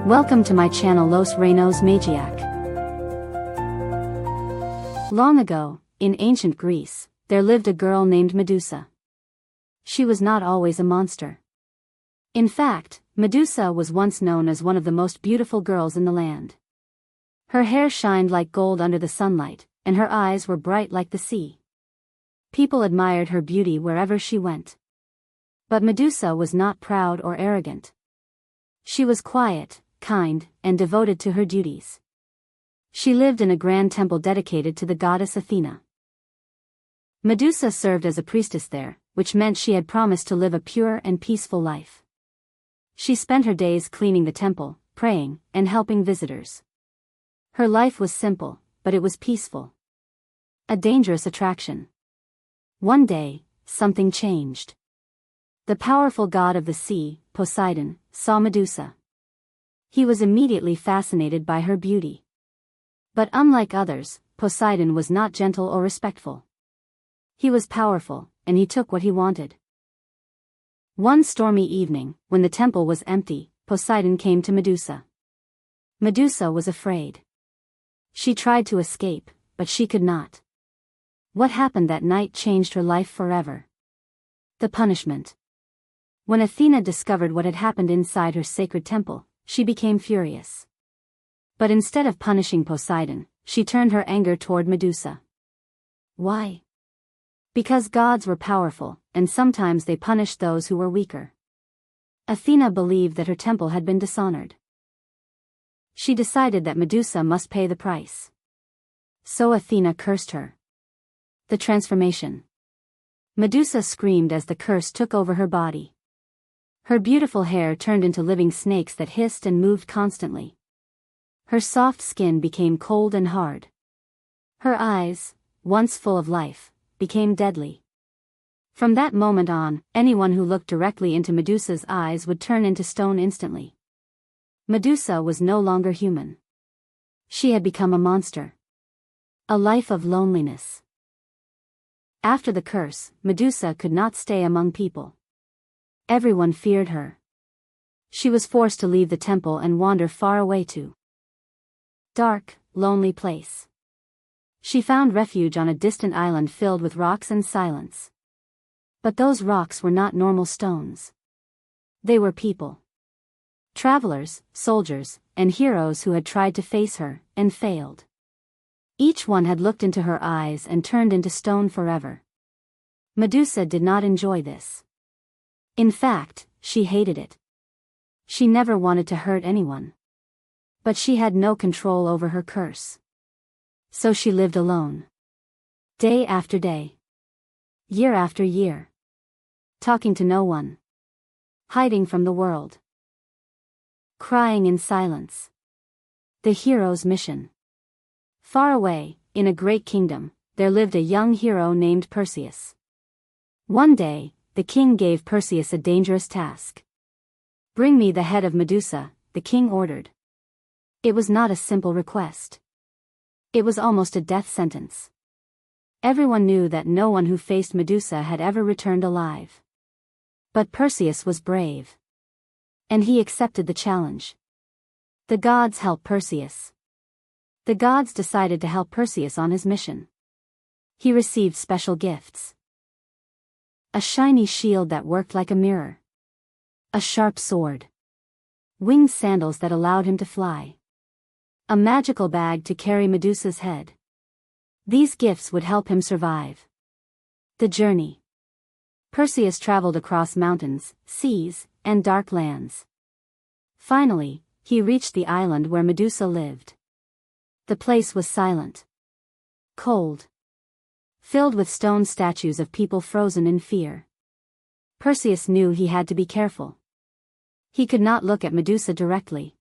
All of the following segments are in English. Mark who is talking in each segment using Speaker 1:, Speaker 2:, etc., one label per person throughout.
Speaker 1: Welcome to my channel Los Reinos Magiac. Long ago, in ancient Greece, there lived a girl named Medusa. She was not always a monster. In fact, Medusa was once known as one of the most beautiful girls in the land. Her hair shined like gold under the sunlight, and her eyes were bright like the sea. People admired her beauty wherever she went. But Medusa was not proud or arrogant. She was quiet, kind, and devoted to her duties. She lived in a grand temple dedicated to the goddess Athena. Medusa served as a priestess there, which meant she had promised to live a pure and peaceful life. She spent her days cleaning the temple, praying, and helping visitors. Her life was simple, but it was peaceful. A dangerous attraction. One day, something changed. The powerful god of the sea, Poseidon, saw Medusa. He was immediately fascinated by her beauty. But unlike others, Poseidon was not gentle or respectful. He was powerful, and he took what he wanted. One stormy evening, when the temple was empty, Poseidon came to Medusa. Medusa was afraid. She tried to escape, but she could not. What happened that night changed her life forever. The punishment. When Athena discovered what had happened inside her sacred temple, she became furious. But instead of punishing Poseidon, she turned her anger toward Medusa. Why? Because gods were powerful, and sometimes they punished those who were weaker. Athena believed that her temple had been dishonored. She decided that Medusa must pay the price. So Athena cursed her. The transformation. Medusa screamed as the curse took over her body. Her beautiful hair turned into living snakes that hissed and moved constantly. Her soft skin became cold and hard. Her eyes, once full of life, became deadly. From that moment on, anyone who looked directly into Medusa's eyes would turn into stone instantly. Medusa was no longer human. She had become a monster. A life of loneliness. After the curse, Medusa could not stay among people. Everyone feared her. She was forced to leave the temple and wander far away to dark, lonely place. She found refuge on a distant island filled with rocks and silence. But those rocks were not normal stones. They were people. Travelers, soldiers, and heroes who had tried to face her, and failed. Each one had looked into her eyes and turned into stone forever. Medusa did not enjoy this. In fact, she hated it. She never wanted to hurt anyone. But she had no control over her curse. So she lived alone. Day after day. Year after year. Talking to no one. Hiding from the world. Crying in silence. The hero's mission. Far away, in a great kingdom, there lived a young hero named Perseus. One day, the king gave Perseus a dangerous task. Bring me the head of Medusa, the king ordered. It was not a simple request. It was almost a death sentence. Everyone knew that no one who faced Medusa had ever returned alive. But Perseus was brave. And he accepted the challenge. The gods helped Perseus. The gods decided to help Perseus on his mission. He received special gifts. A shiny shield that worked like a mirror. A sharp sword. Winged sandals that allowed him to fly. A magical bag to carry Medusa's head. These gifts would help him survive. The journey. Perseus traveled across mountains, seas, and dark lands. Finally, he reached the island where Medusa lived. The place was silent. Cold. Filled with stone statues of people frozen in fear. Perseus knew he had to be careful. He could not look at Medusa directly.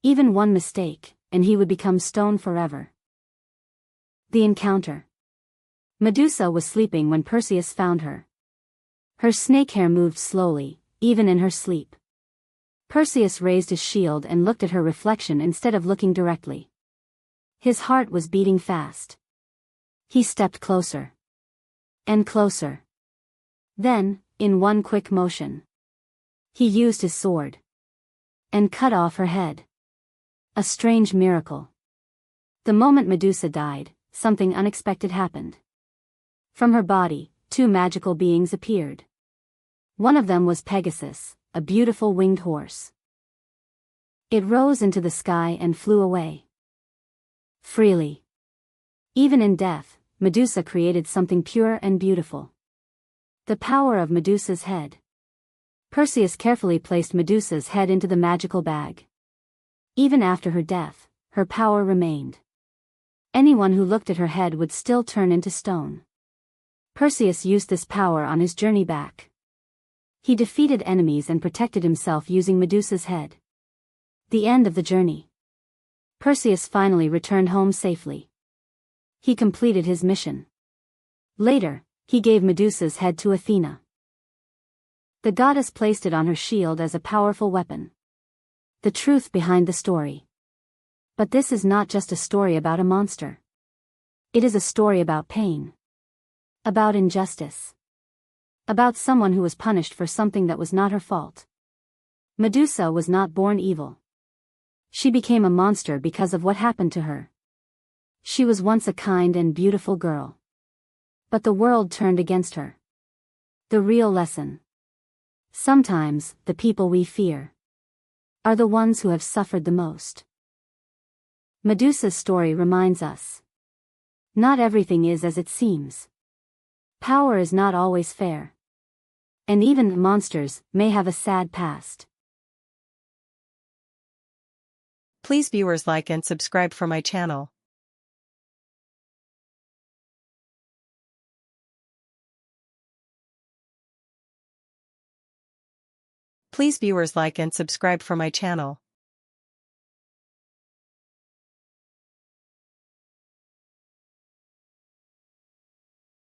Speaker 1: Even one mistake, and he would become stone forever. The encounter. Medusa was sleeping when Perseus found her. Her snake hair moved slowly, even in her sleep. Perseus raised his shield and looked at her reflection instead of looking directly. His heart was beating fast. He stepped closer. And closer. Then, in one quick motion, he used his sword. and cut off her head. A strange miracle. The moment Medusa died, something unexpected happened. From her body, two magical beings appeared. One of them was Pegasus, a beautiful winged horse. It rose into the sky and flew away. Freely. Even in death, Medusa created something pure and beautiful. The power of Medusa's head. Perseus carefully placed Medusa's head into the magical bag. Even after her death, her power remained. Anyone who looked at her head would still turn into stone. Perseus used this power on his journey back. He defeated enemies and protected himself using Medusa's head. The end of the journey. Perseus finally returned home safely. He completed his mission. Later, he gave Medusa's head to Athena. The goddess placed it on her shield as a powerful weapon. The truth behind the story. But this is not just a story about a monster. It is a story about pain. About injustice. About someone who was punished for something that was not her fault. Medusa was not born evil. She became a monster because of what happened to her. She was once a kind and beautiful girl. But the world turned against her. The real lesson. Sometimes, the people we fear are the ones who have suffered the most. Medusa's story reminds us. Not everything is as it seems. Power is not always fair. And even monsters may have a sad past.
Speaker 2: Please viewers like and subscribe for my channel. Please viewers like and subscribe for my channel.